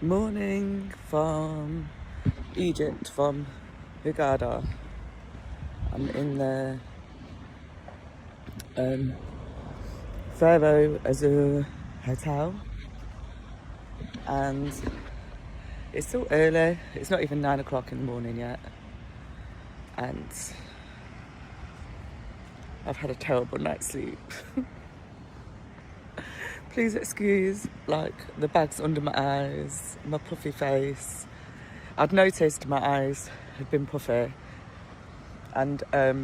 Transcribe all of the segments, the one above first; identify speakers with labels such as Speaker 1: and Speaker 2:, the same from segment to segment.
Speaker 1: Morning from Egypt, from Hurghada. I'm in the Pharaoh Azur Hotel, and it's still early. It's not even 9 o'clock in the morning yet, and I've had a terrible night's sleep. Please excuse, the bags under my eyes, my puffy face. I'd noticed my eyes had been puffy, and I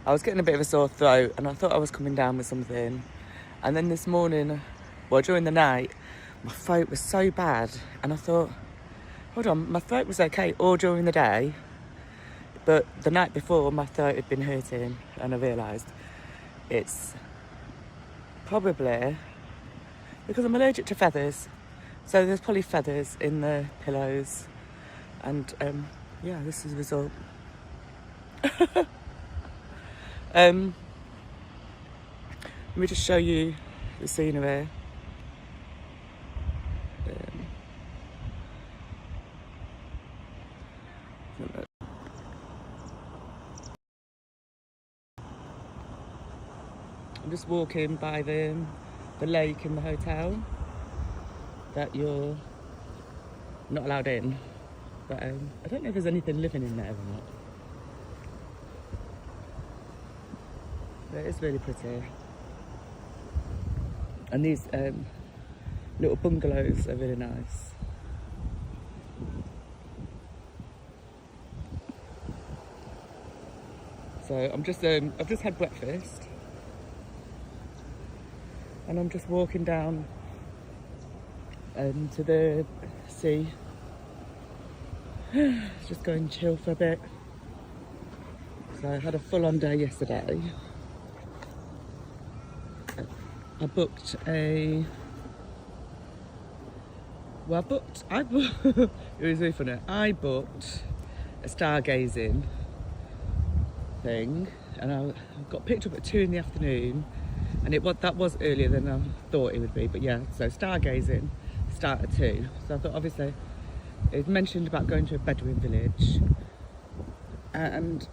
Speaker 1: was getting a bit of a sore throat, and I thought I was coming down with something. And then this morning, during the night, my throat was so bad, and I thought, hold on, my throat was okay all during the day, but the night before my throat had been hurting, and I realised it's probably because I'm allergic to feathers. So there's probably feathers in the pillows, and yeah, this is the result. Let me just show you the scenery. I'm just walking by the lake in the hotel that you're not allowed in, but I don't know if there's anything living in there or not. But it's really pretty, and these little bungalows are really nice. So I'm just I've just had breakfast, and I'm just walking down to the sea. Just going chill for a bit. So I had a full-on day yesterday. I booked it was really funny. I booked a stargazing thing, and I got picked up at 2 in the afternoon, and that was earlier than I thought it would be, but yeah, so stargazing start at 2. So I thought, obviously, it mentioned about going to a Bedouin village and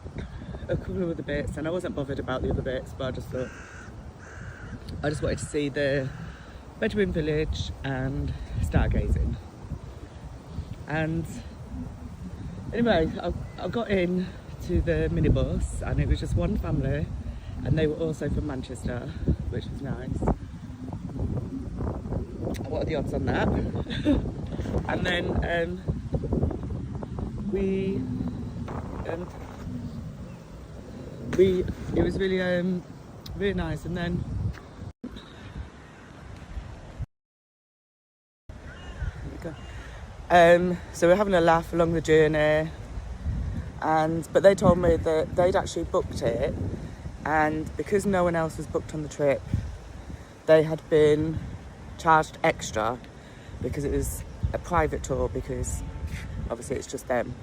Speaker 1: a couple of other bits, and I wasn't bothered about the other bits, but I just thought I just wanted to see the Bedouin village and stargazing. And anyway, I got in to the minibus, and it was just one family, and they were also from Manchester, which was nice. What are the odds on that? And then it was really really nice. And then so we're having a laugh along the journey, but they told me that they'd actually booked it, and because no one else was booked on the trip, they had been charged extra because it was a private tour, because obviously it's just them.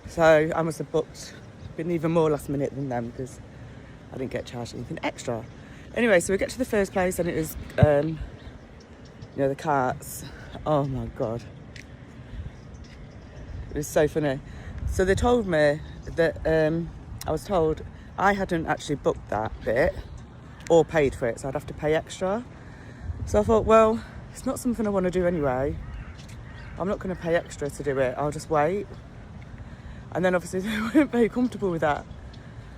Speaker 1: So I must have been even more last minute than them, because I didn't get charged anything extra. Anyway, so we get to the first place, and it was the carts. Oh my god, it was so funny. So they told me that I was told I hadn't actually booked that bit or paid for it, so I'd have to pay extra. So I thought, well, it's not something I want to do anyway. I'm not going to pay extra to do it. I'll just wait. And then obviously they weren't very comfortable with that.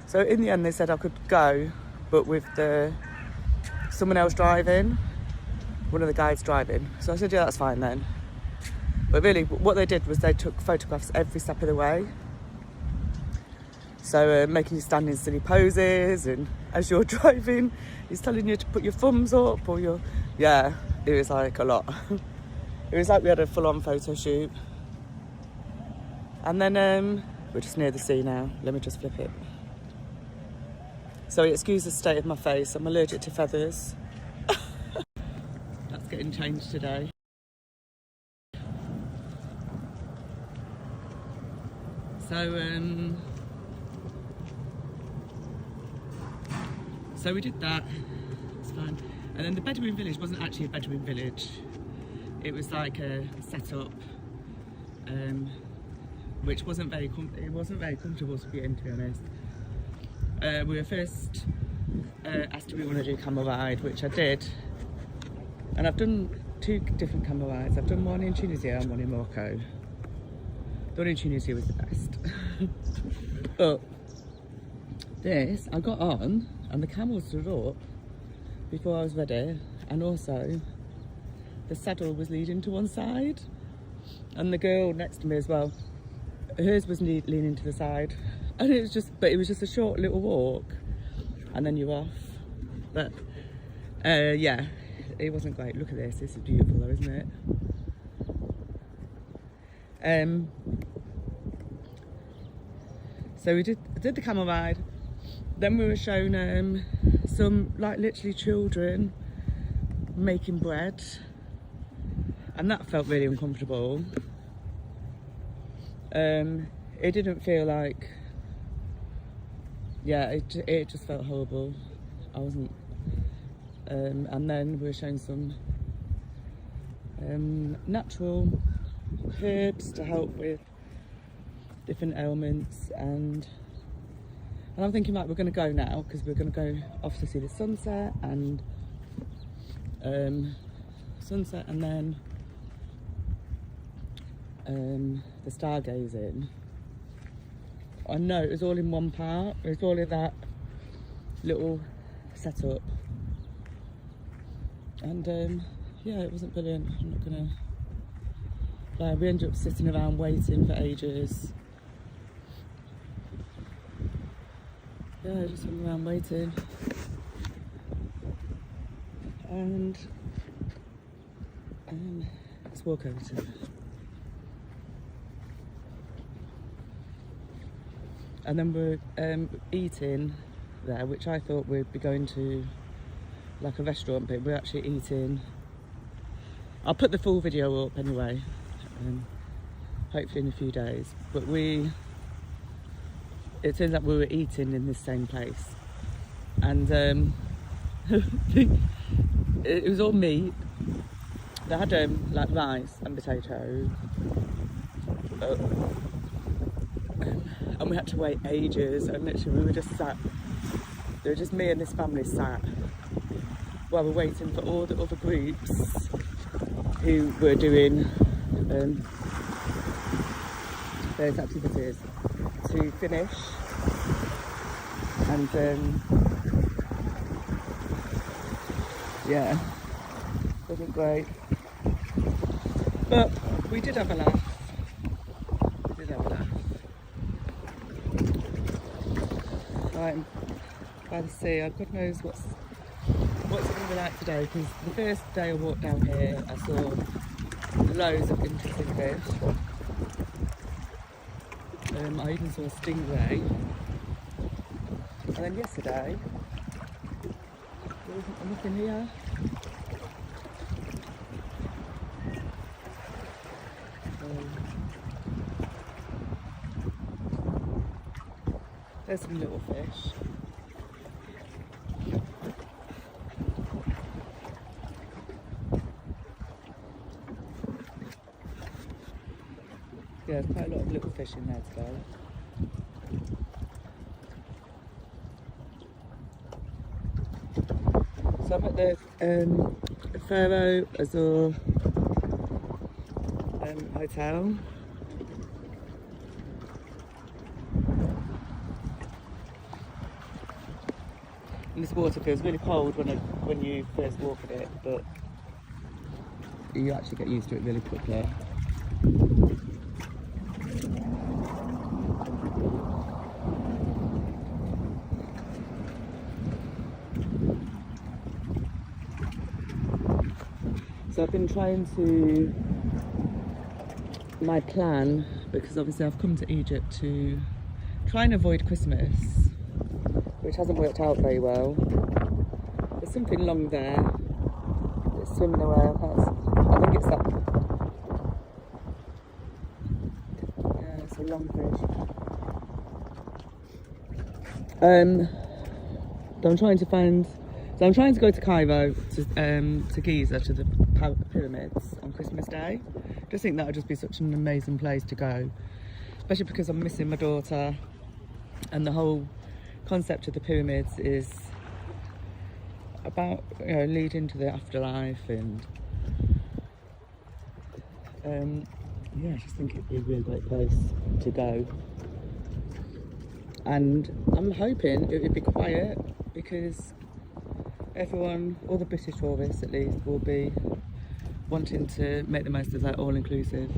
Speaker 1: So in the end they said I could go, but with someone else driving, one of the guys driving. So I said, yeah, that's fine then. But really what they did was they took photographs every step of the way. So making you stand in silly poses, and as you're driving, he's telling you to put your thumbs up, or it was like a lot. It was like we had a full-on photo shoot. And then we're just near the sea now. Let me just flip it. So excuse the state of my face. I'm allergic to feathers. That's getting changed today. So we did that, it's fine. And then the Bedouin village wasn't actually a Bedouin village. It was like a setup, which wasn't very comfortable to be in, to be honest. We were first asked if we want to do camel ride, which I did. And I've done 2 different camel rides. I've done one in Tunisia and one in Morocco. The one in Tunisia was the best. But this, I got on and the camel stood up before I was ready, and also the saddle was leading to one side, and the girl next to me as well, hers was leaning to the side, and it was just a short little walk and then you're off. But yeah, it wasn't great. Look at this, this is beautiful though, isn't it? So we did the camel ride, then we were shown some like literally children making bread, and that felt really uncomfortable. It didn't feel like, yeah, it just felt horrible. I wasn't, and then we were shown some natural herbs to help with different ailments, and I'm thinking like we're going to go now because we're going to go off to see the sunset and then the stargazing. I know it was all in one part. It was all in that little setup, and yeah, it wasn't brilliant. I'm not gonna lie. We ended up sitting around waiting for ages. Yeah, just hung around waiting, and let's walk over to it. And then we're eating there, which I thought we'd be going to like a restaurant, but we're actually eating. I'll put the full video up anyway, hopefully in a few days. But it turns out we were eating in the same place, and it was all meat. They had like rice and potatoes, and we had to wait ages, and literally we were just sat, there were just me and this family sat while we're waiting for all the other groups who were doing those activities to finish. And yeah, wasn't great, but we did have a laugh. Right, by the sea. God knows what's it going to be like today, because the first day I walked down here I saw loads of interesting fish. I even saw a stingray, and then yesterday there wasn't nothing here. There's some little fish. Yeah, there's quite a lot of little fish in there today. So I'm at the Pharaoh Azur Hotel. And this water feels really cold when you first walk in it, but you actually get used to it really quickly. So I've been trying to, my plan, because obviously I've come to Egypt to try and avoid Christmas, which hasn't worked out very well. There's something long there. It's swimming away. I think it's that. Yeah, it's a long fish. So I'm trying to go to Cairo, to Giza, to the pyramids on Christmas Day. I just think that would just be such an amazing place to go, especially because I'm missing my daughter, and the whole concept of the pyramids is about, you know, leading to the afterlife, and yeah, I just think it'd be a really great place to go. And I'm hoping it would be quiet, because everyone, all the British tourists at least, will be wanting to make the most of that all-inclusive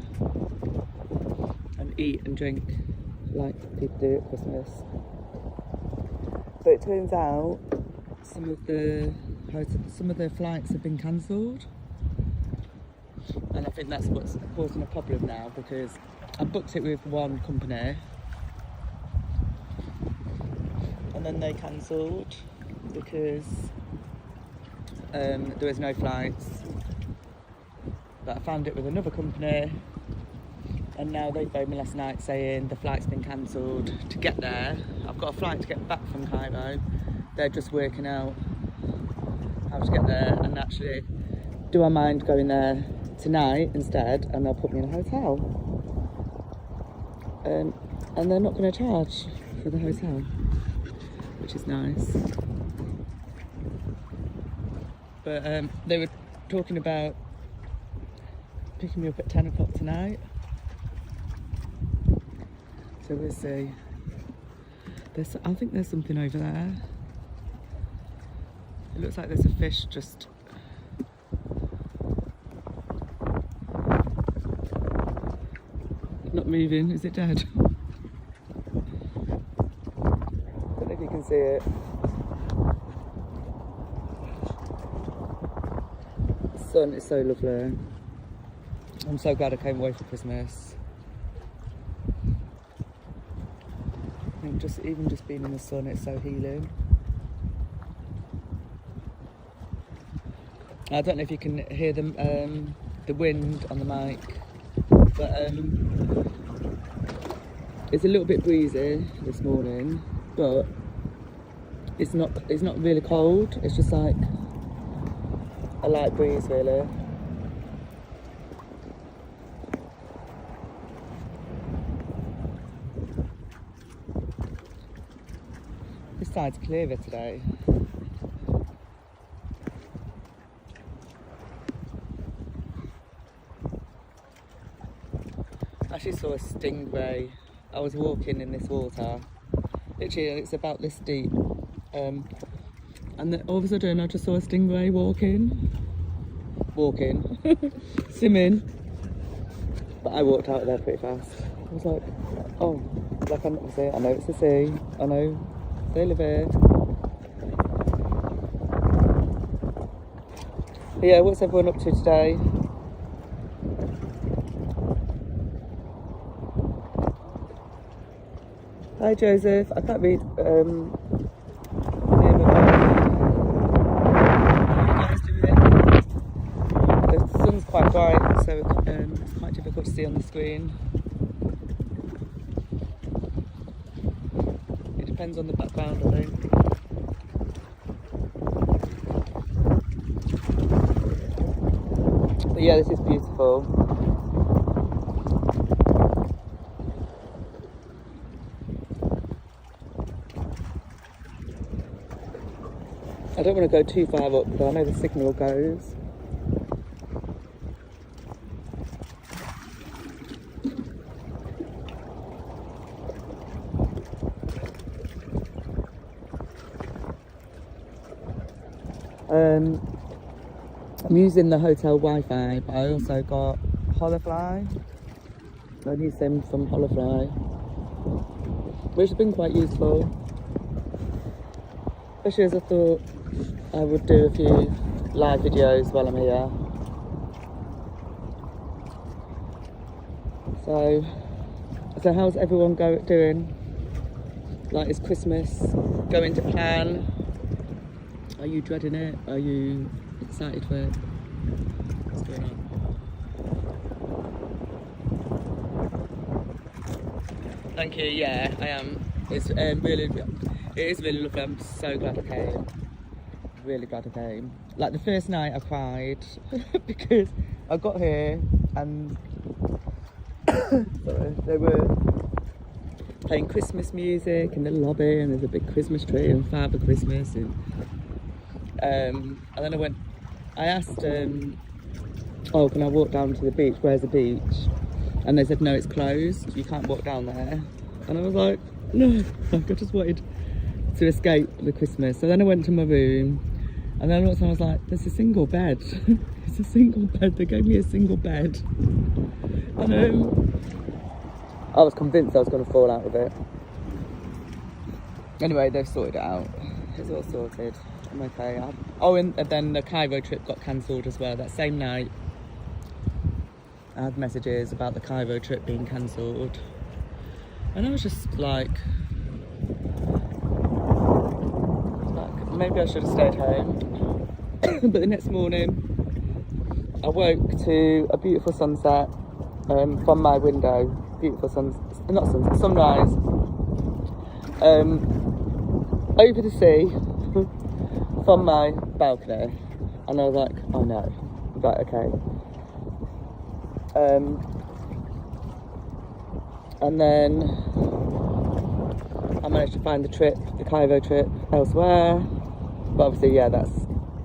Speaker 1: and eat and drink like people do at Christmas. But it turns out some of the flights have been cancelled, and I think that's what's causing a problem now, because I booked it with one company and then they cancelled because there was no flights. But I found it with another company, and now they phoned me last night saying the flight's been cancelled to get there. I've got a flight to get back from Cairo. They're just working out how to get there, and actually, do I mind going there tonight instead, and they'll put me in a hotel. And they're not going to charge for the hotel, which is nice. But they were talking about picking me up at 10 o'clock tonight, so we'll see. I think there's something over there. It looks like there's a fish just not moving. Is it dead? I don't know if you can see it. The sun is so lovely. I'm so glad I came away for Christmas. I think even just being in the sun, it's so healing. I don't know if you can hear the wind on the mic, but it's a little bit breezy this morning, but it's not really cold. It's just like a light breeze, really. This side's clearer today. I actually saw a stingray. I was walking in this water. Literally, it's about this deep. And then all of a sudden, I just saw a stingray walking, swimming. But I walked out of there pretty fast. I was like, oh, like I'm not gonna say it. I know it's the sea. I know they live here. But yeah, what's everyone up to today? Hi Joseph, I can't read the name of it. The sun's quite bright, so it's quite difficult to see on the screen. It depends on the background, I think. But yeah, this is beautiful. I don't want to go too far up because I know the signal goes. I'm using the hotel Wi-Fi, but I also got Holofly. I use them from Holofly, which has been quite useful. Especially as I thought I would do a few live videos while I'm here. So how's everyone doing? Like, is Christmas going to plan? Are you dreading it? Are you excited for it? What's going on? Thank you, yeah, I am. It's really, It is really lovely. I'm so glad I came. Really glad I came. Like the first night I cried because I got here and sorry, they were playing Christmas music in the lobby and there's a big Christmas tree and Father Christmas and then I asked oh, can I walk down to the beach? Where's the beach? And they said no, it's closed, you can't walk down there. And I was like, no, like I just wanted to escape the Christmas. So then I went to my room and then I was like, there's a single bed. It's a single bed, they gave me a single bed. And I was convinced I was going to fall out of it. Anyway, they've sorted it out. It's all sorted. I'm okay. And then the Cairo trip got cancelled as well. That same night, I had messages about the Cairo trip being cancelled. And I was just like, maybe I should have stayed home. But the next morning, I woke to a beautiful sunset from my window. Beautiful sunrise. Over the sea from my balcony. And I was like, oh no. Right, okay. And then I managed to find the Cairo trip elsewhere. But obviously, yeah,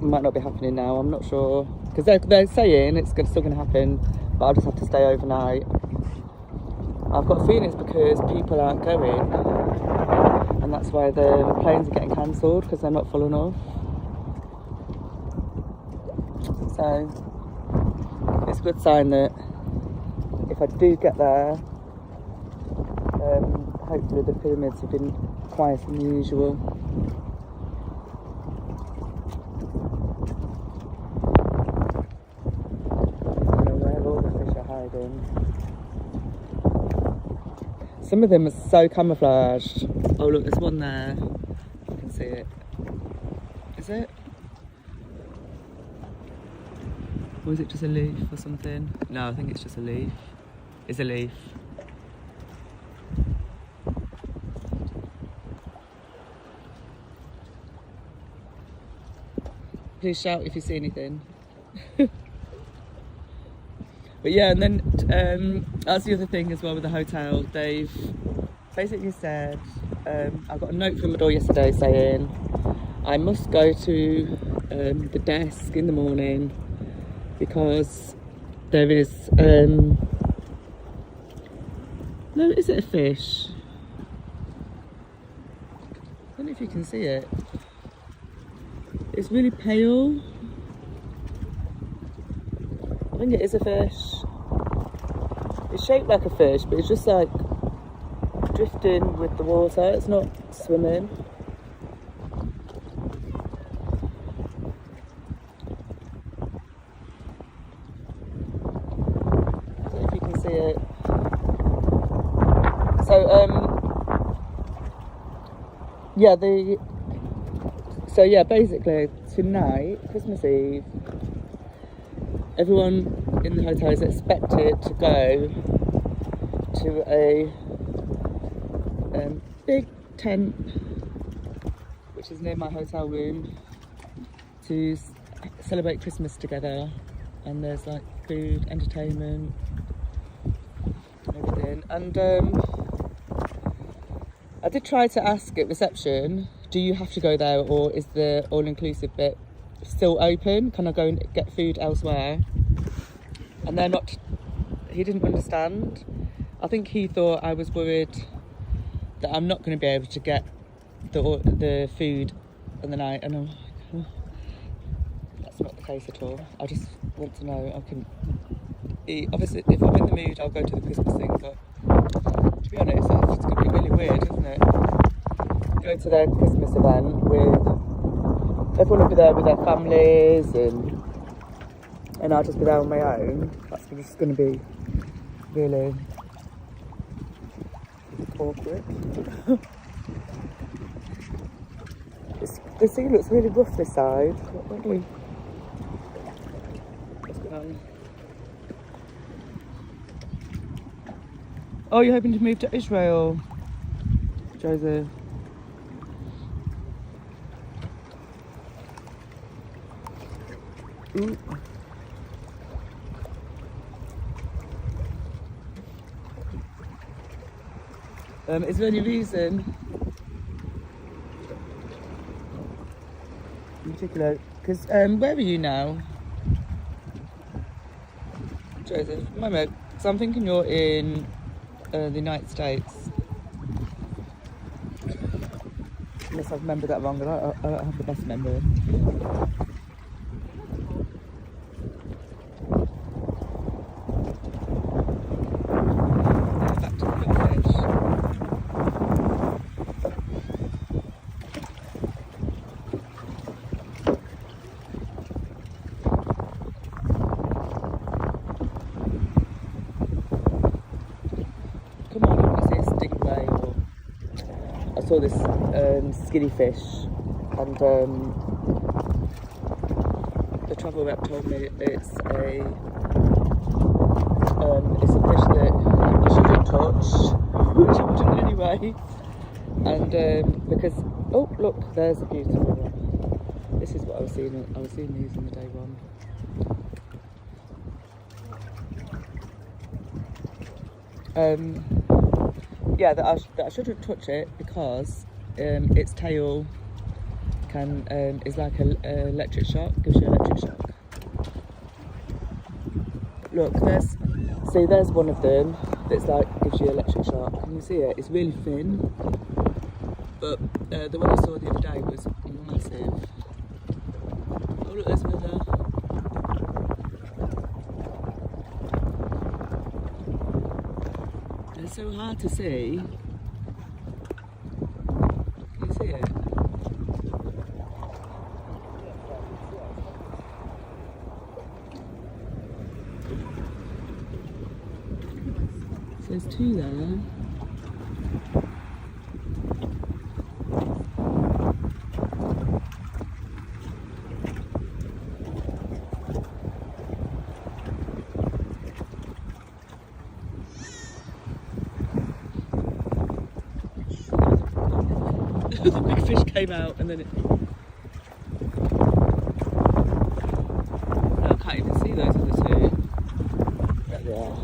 Speaker 1: might not be happening now. I'm not sure. Because they're saying it's still going to happen, but I'll just have to stay overnight. I've got a feeling it's because people aren't going. And that's why the planes are getting cancelled, because they're not full enough. So, it's a good sign that if I do get there, hopefully the pyramids have been quieter than usual. I don't know where all the fish are hiding. Some of them are so camouflaged. Oh look, there's one there. I can see it. Is it? Or is it just a leaf or something? No, I think it's just a leaf. It's a leaf. Please shout if you see anything. But yeah, and then that's the other thing as well with the hotel. They've basically said, I got a note from my door yesterday saying I must go to the desk in the morning because there is, no, is it a fish? I don't know if you can see it. It's really pale. I think it is a fish. It's shaped like a fish, but it's just like drifting with the water. It's not swimming. I don't know if you can see it. So, basically tonight, Christmas Eve, everyone in the hotel is expected to go to a big tent, which is near my hotel room, to celebrate Christmas together. And there's like food, entertainment, everything. And I did try to ask at reception, do you have to go there, or is the all-inclusive bit still open? Can I go and get food elsewhere? And they're not. He didn't understand. I think he thought I was worried that I'm not going to be able to get the food in the night, and I'm like, oh, that's not the case at all. I just want to know I can eat. Obviously, if I'm in the mood, I'll go to the Christmas thing, but to be honest, it's going to be really weird, isn't it? Go to their Christmas event with everyone will be there with their families, and I'll just be there on my own. That's just going to be really awkward. The sea looks really rough this side. What's going on? Oh, you're hoping to move to Israel, Joseph? Ooh. Is there any reason in particular? Because where are you now, Joseph? Moment, because I'm thinking you're in the United States. Unless I've remembered that wrong, but I don't have the best memory. Back to the big fish. Come on, I want to see a stingray, or I saw this skinny fish, and the travel rep told me it's a fish that you shouldn't touch, which I wouldn't anyway. And because, oh look, there's a beautiful one. This is what I was seeing. I was seeing these on the day one. Yeah, that I shouldn't touch it because its tail is like an electric shock, gives you an electric shock. Look, there's one of them that's like gives you electric shock. Can you see it? It's really thin, but the one I saw the other day was massive. Oh look, there's another. It's so hard to see. Can you see it? So there's two there. The big fish came out and then it... No, I can't even see those other two. There they are.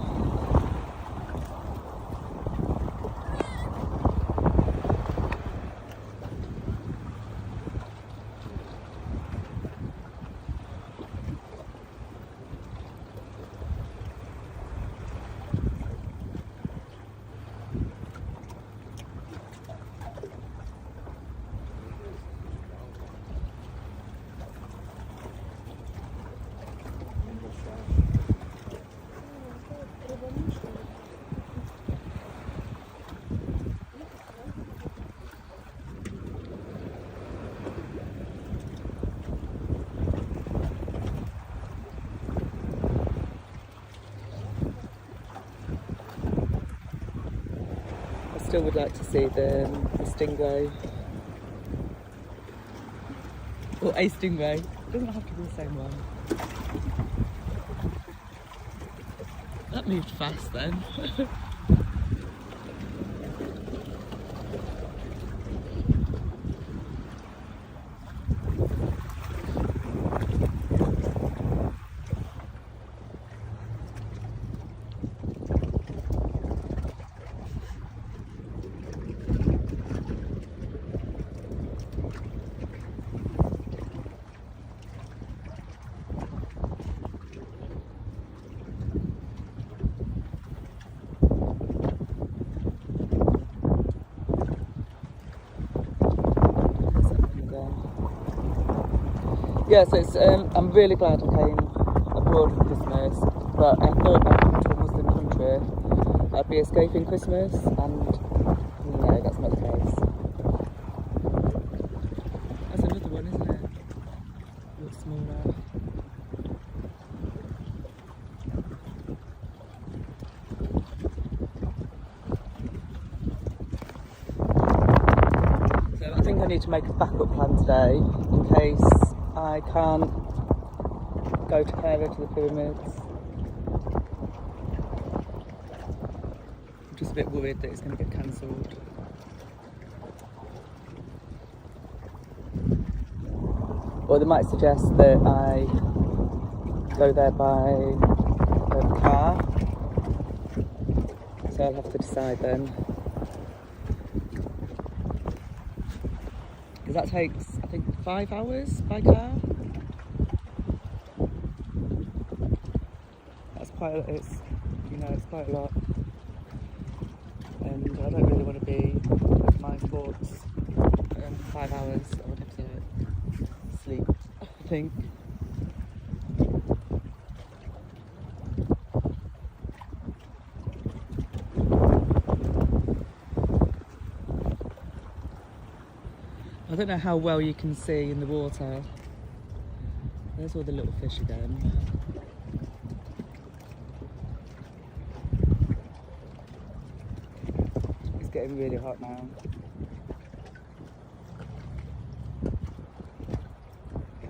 Speaker 1: Still would like to see the stingray, or a stingray. It doesn't have to be the same one. That moved fast then. Yeah, so it's, I'm really glad I came abroad for Christmas, but I thought I'd come to a Muslim country, I'd be escaping Christmas, and no, that's not the case. That's another one, isn't it? A lot smaller. So I think I need to make a backup plan today, in case I can't go to Cairo to the pyramids. I'm just a bit worried that it's going to get cancelled. Or they might suggest that I go there by car. So I'll have to decide then. Because that takes, I think, 5 hours by car. That's quite a, it's quite a lot. And I don't really want to be with my thoughts 5 hours. I want to sleep, I think. I don't know how well you can see in the water. There's all the little fish again. It's getting really hot now.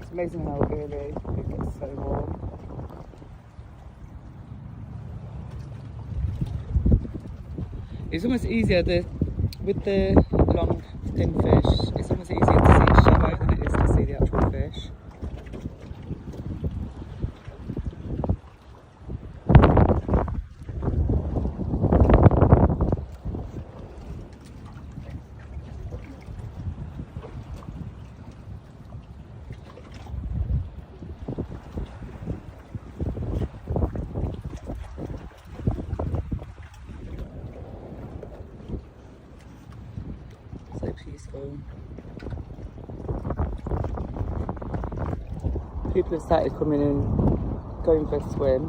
Speaker 1: It's amazing how early it gets so warm. It's almost easier with the long thin fish, it's almost easier to see shallow than it is to see the actual fish. Peaceful. People have started coming in, going for a swim.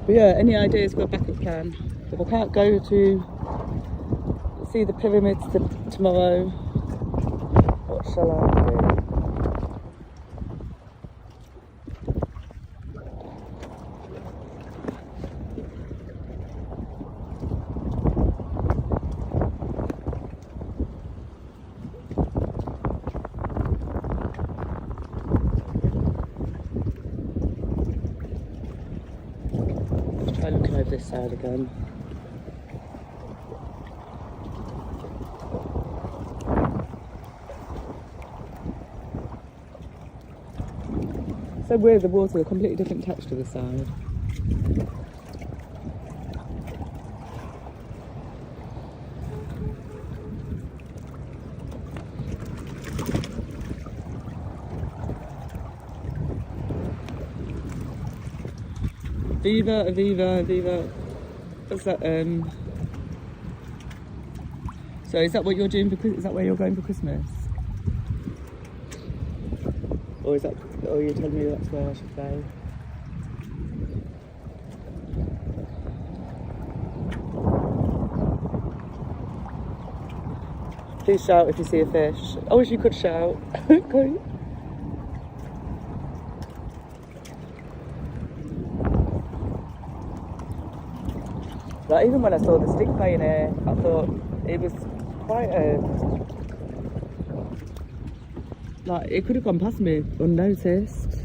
Speaker 1: But yeah, any ideas for a backup plan? If I can't go to see the pyramids tomorrow, what shall I do? Try looking over this side again. So weird, the water, a completely different texture this side. Viva, Aviva, Aviva. What's that? So is that what you're doing for? Is that where you're going for Christmas? Or is that? Or you're telling me that's where I should go? Please shout if you see a fish. I wish you could shout. Okay. Like, even when I saw the stingray in here, I thought it was quite a... Like, it could have gone past me unnoticed.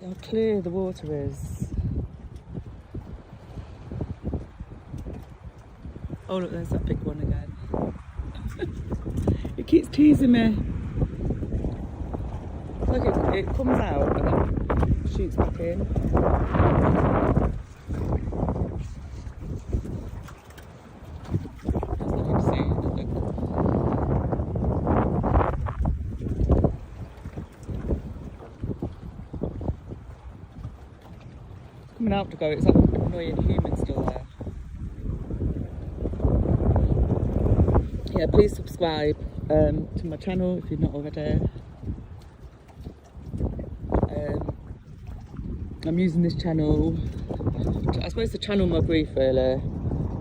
Speaker 1: How clear the water is. Oh look, there's that big one again. It keeps teasing me. It's like it comes out and then shoots back in. It's coming out to go, it's that annoying human still there. Yeah, please subscribe to my channel if you're not already. I'm using this channel, I suppose, to channel my grief really,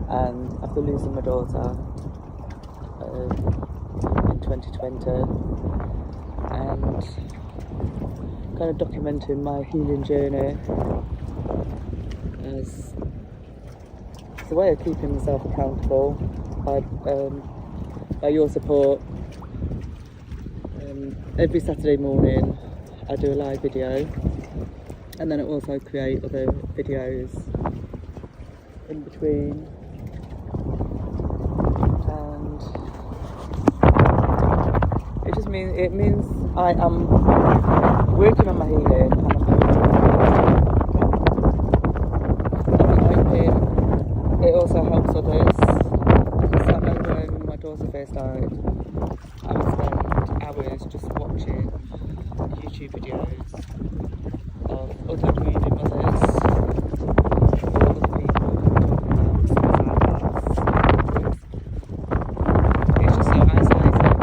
Speaker 1: and after losing my daughter in 2020, and kind of documenting my healing journey as it's a way of keeping myself accountable by your support. Every Saturday morning I do a live video, and then I also create other videos in between, and it means I am working on my healing, and I'm hoping it also helps others, because I know when my daughter first died, I would spend hours just watching YouTube videos of other grieving mothers, or other people talking about suicide deaths. It's just so isolating.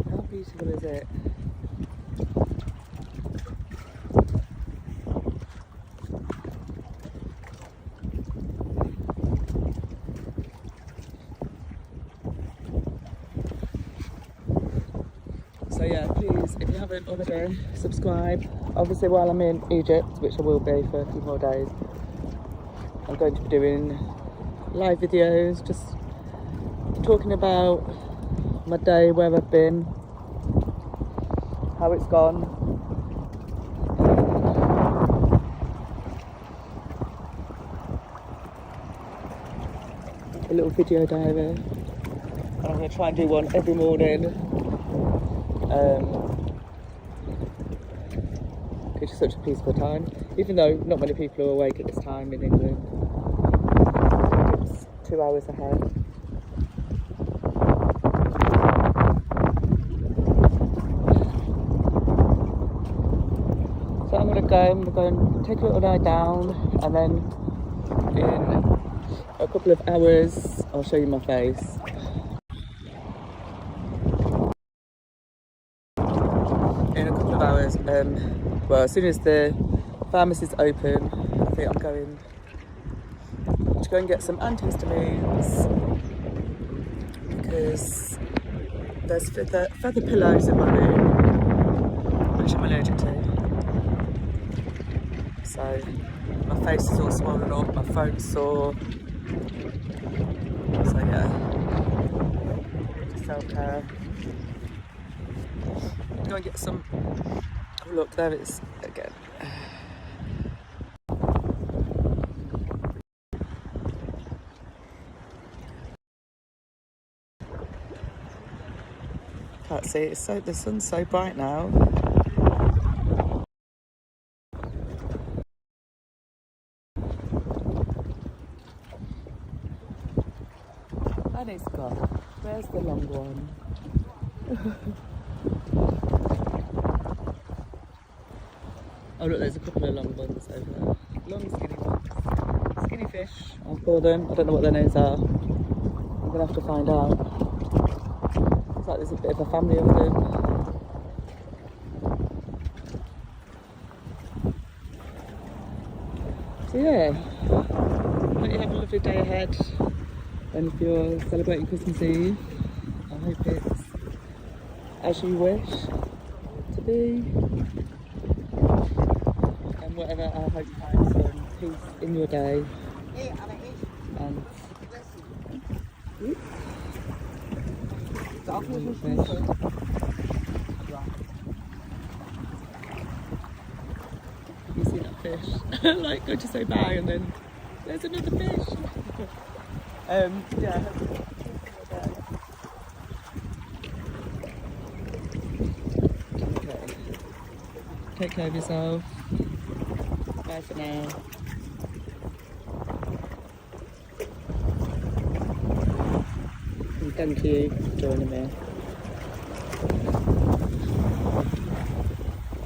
Speaker 1: How beautiful is it? So yeah, please, if you haven't already, subscribe. Obviously while I'm in Egypt, which I will be for a few more days, I'm going to be doing live videos, just talking about my day, where I've been, how it's gone. A little video diary. And I'm going to try and do one every morning. It's just such a peaceful time, even though not many people are awake at this time in England. It's 2 hours ahead. So I'm going to go and take a little lie down, and then in a couple of hours I'll show you my face. In a couple of hours, well, as soon as the pharmacy's open, I think I'm going to go and get some antihistamines, because there's feather pillows in my room, which I'm allergic to. So my face is all swollen up, my throat's sore. So yeah, just self-care. Go and get some. Oh look, there it is again. Can't see, it's so, the sun's so bright now. And it's gone. Where's the long one? Oh look, there's a couple of long ones over there. Long skinny ones. Skinny fish, I'll call them. I don't know what their names are. I'm gonna have to find out. Looks like there's a bit of a family of them. So yeah, hope you have a lovely day ahead. And if you're celebrating Christmas Eve, I hope it's as you wish to be. Whatever, I hope you find some peace in your day. And you see that fish? Like, go to say bye and then there's another fish. Yeah, I hope you have a good day. Okay. Take care of yourself. Bye for now. And thank you for joining me.